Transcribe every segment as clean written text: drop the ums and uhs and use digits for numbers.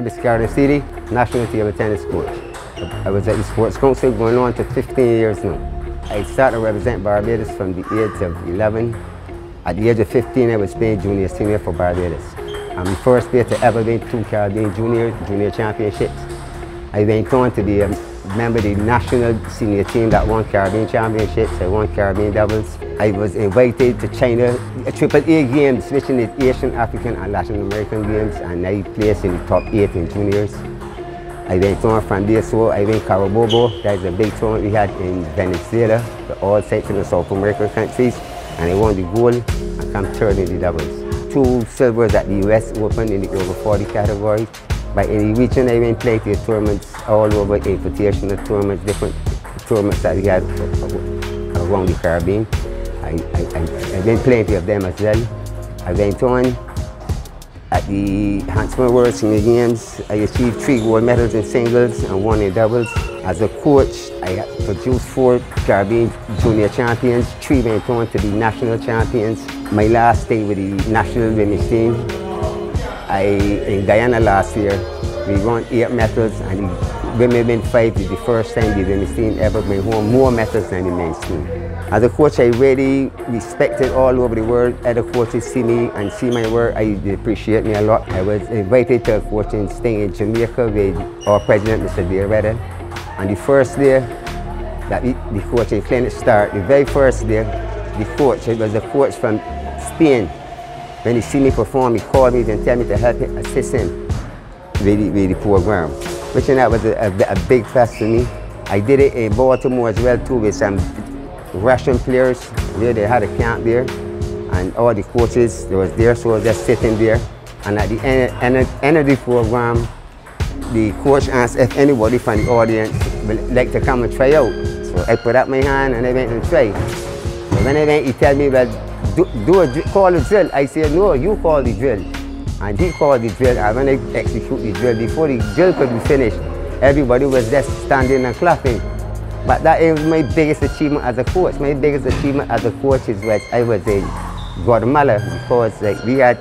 Discarded SEALY, national table tennis coach. I was at the Sports Council going on to 15 years now. I started to represent Barbados from the age of 11. At the age of 15, I was playing junior senior for Barbados. I'm the first player to ever win 2 Caribbean junior championships. I went on to be a member of the national senior team that won Caribbean championships. I won Caribbean doubles. I was invited to China AAA games, switching the Asian, African and Latin American games, and I placed in the top 8 in juniors. I went on from there, so I went Carabobo. That's a big tournament we had in Venezuela, all sites in the South American countries, and I won the gold and come third in the doubles. 2 silvers at the US Open in the over 40 category. But in the region, I went plenty of tournaments all over, invitational tournaments, different tournaments that we had around the Caribbean. I went plenty of them as well. I went on at the Huntsman World Senior Games. I achieved 3 gold medals in singles and 1 in doubles. As a coach, I produced 4 Caribbean junior champions. 3 went on to be national champions. My last day with the national women's team, in Guyana last year, we won 8 medals, and the women win 5. It's the first time the women's team ever bring home more medals than the men's team. As a coach, I really respected all over the world. Other coaches see me and see my work. They appreciate me a lot. I was invited to a coaching stay in Jamaica with our president, Mr. Barbados. And the first day that the coaching clinic started, the very first day, the coach, it was a coach from Spain. When he see me perform, he called me and tell me to help him, assist him with the program, which that was a big plus to me. I did it in Baltimore as well too, with some Russian players where they had a camp there, and all the coaches that was there, so I was just sitting there. And at the end of the program, the coach asked if anybody from the audience would like to come and try out. So I put up my hand and I went and tried. So when I went, he told me, well, call the drill. I said, no, you call the drill. And he called the drill, and when I execute the drill, before the drill could be finished, everybody was just standing and clapping. But that is my biggest achievement as a coach. My biggest achievement as a coach is that I was in Guatemala, because we had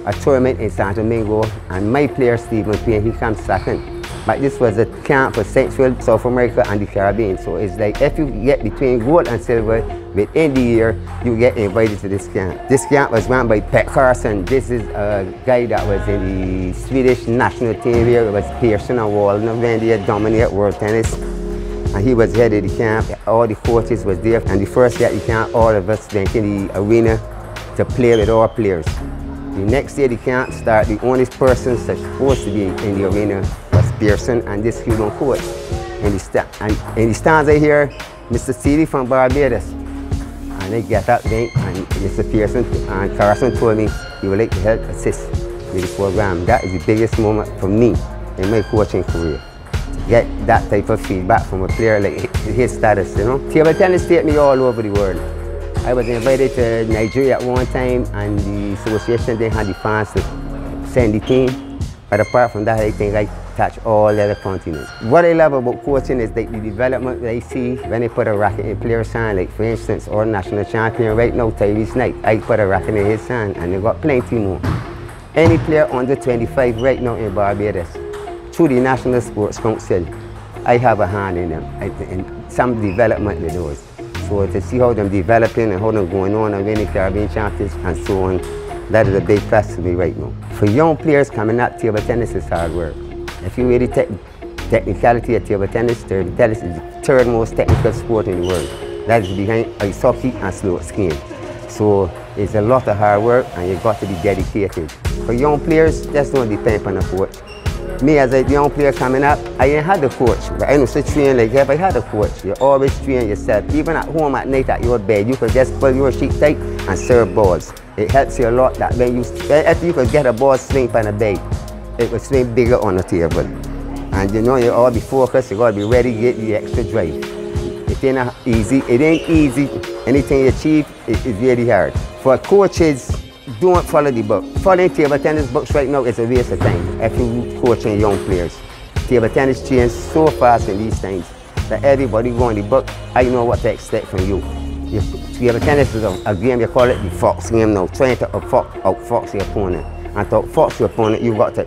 a tournament in Santo Domingo, and my player, Stephen Payne, he comes second. But this was a camp for Central, South America and the Caribbean. So it's like if you get between gold and silver within the year, you get invited to this camp. This camp was run by Pet Carson. This is a guy that was in the Swedish national team here. It was Pearson and Walden when they had dominated world tennis. And he was head of the camp. All the coaches was there. And the first day at the camp, all of us went in the arena to play with our players. The next day the camp started, the only person that's supposed to be in the arena was Pearson and this Cuban coach. In the stands I hear Mr. SEALY from Barbados. And I get up then, and Mr. Pearson and Carson told me he would like to help assist with the program. That is the biggest moment for me in my coaching career. To get that type of feedback from a player like his status, you know. Table tennis take me all over the world. I was invited to Nigeria at one time, and the association they had the fans to send the team. But apart from that, I think I touch all the other continents. What I love about coaching is the development that I see when I put a racket in player's hand. Like for instance, our national champion right now, Tyrese Knight, I put a racket in his hand, and they got plenty more. Any player under 25 right now in Barbados, through the National Sports Council, I have a hand in them, in some development with those. So to see how they're developing and how they're going on and winning Caribbean champions and so on, that is a big plus to me right now. For young players coming up, table tennis is hard work. If you really take technicality of table tennis is the 3rd most technical sport in the world. That is behind ice hockey and slope skiing. So it's a lot of hard work, and you've got to be dedicated. For young players, just don't depend on a coach. Me as a young player coming up, I ain't had a coach, but I know to train like if I had a coach. You always train yourself. Even at home at night at your bed, you could just pull your sheet tight and serve balls. It helps you a lot that when if you could get a ball swing from the bed, it would swing bigger on the table. And you know, you all be focused, you gotta be ready to get the extra drive. It ain't easy. It ain't easy. Anything you achieve, it's really hard. For coaches, don't follow the book. Following table tennis books right now is a waste of time if you're coaching young players. Table tennis changes so fast in these times that everybody go on the book, I know what to expect from you. Table tennis is a game, you call it the fox game now, trying to outfox your opponent. And to outfox your opponent, you've got to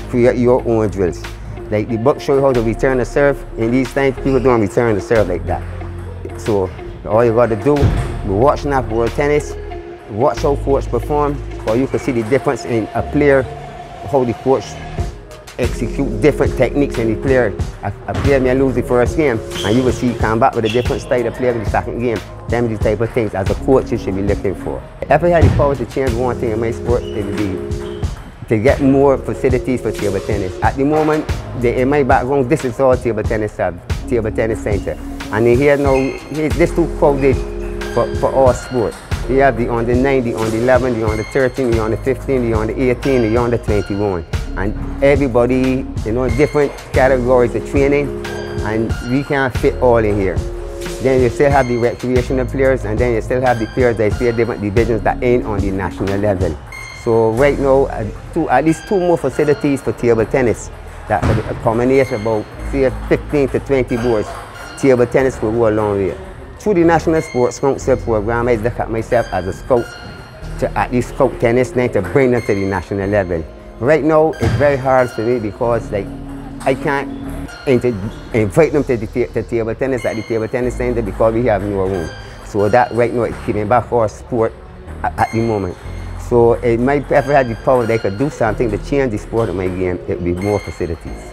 create your own drills. Like the book show you how to return the serve. In these times, people don't return the serve like that. So all you got to do, be watching that world tennis, watch how coach perform, or you can see the difference in a player, how the coach execute different techniques in the player. A player may lose the first game, and you will see he come back with a different style of play in the second game. Them are the type of things as a coach you should be looking for. If I had the power to change one thing in my sport, it would be to get more facilities for table tennis. At the moment, in my background, this is all table tennis center. And here now, this too crowded for our sport. You have the under 9, the under 11, the under 13, the under 15, the under 18, the under 21. And everybody, different categories of training, and we can't fit all in here. Then you still have the recreational players, and then you still have the players that play different divisions that ain't on the national level. So right now, at least 2 more facilities for table tennis. That a combination about, say, 15 to 20 boards. Table tennis will go a long way. Through the National Sports Council program, I look at myself as a scout to at least scout tennis, then to bring them to the national level. Right now, it's very hard for me because I can't invite them to the table tennis at the table tennis center because we have no room. So that right now is keeping back our sport at the moment. So it might, if I had the power, they could do something to change the sport of my game, it would be more facilities.